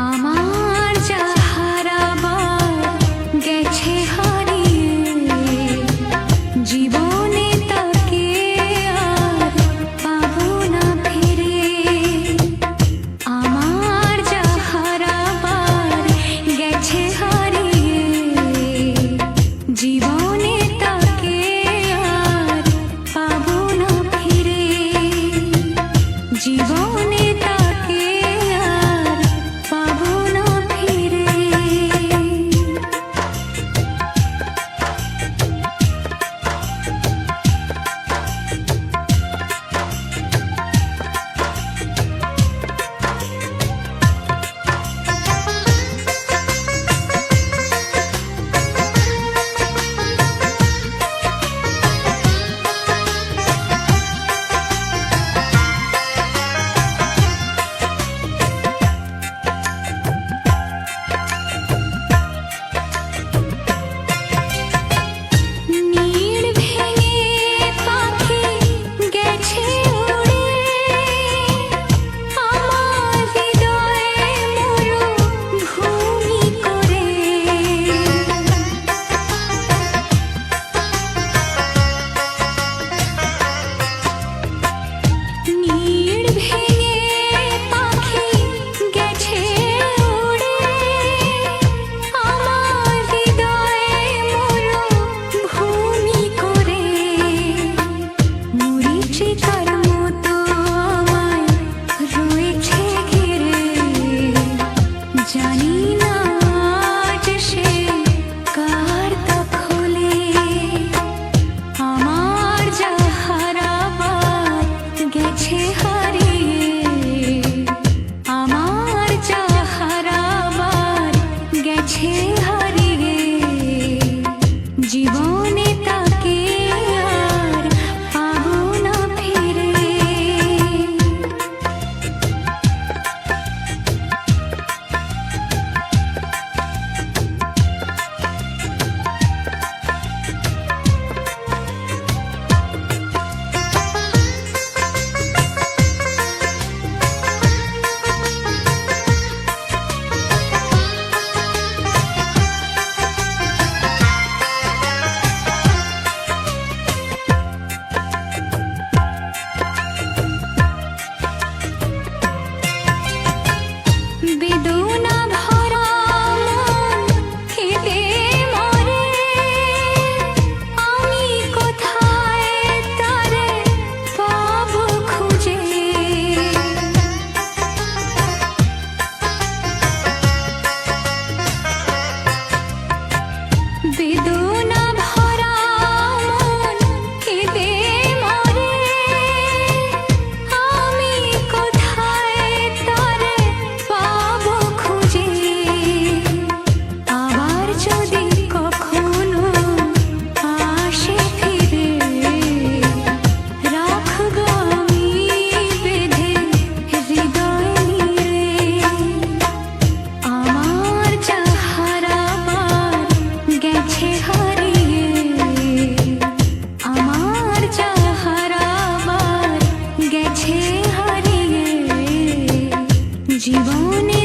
আমার যা হারাবার গেছে হারিয়ে, জীবনে তাকে আর পাবো না ফিরে। আমার যা হারাবার গেছে হারিয়ে, জীবনে তাকে আর পাবো না ফিরে। জীবনে তাকে আর পাবো না ফিরে। জানি না আজ সে কার দখলে, আমার যা হারাবার গেছে হারিয়ে। আমার যা হারাবার গেছে হারিয়ে, জীবনে তাকে আর পাবো না ফিরে। বেদনা ভরা মন কেঁদে মরে, আমি কোথায় তারে পাবো খুঁজে। বেদনা ভরা মন কেঁদে মরে, আমি কোথায় তারে পাবো খুঁজে। আবার যদি কখনো আসে ফিরে, রাখবো আমি বেঁধে হৃদয় নিরে। আমার যা হারাবার গেছে হারিয়ে, আমার যা হারাবার গেছে হারিয়ে, জীবনে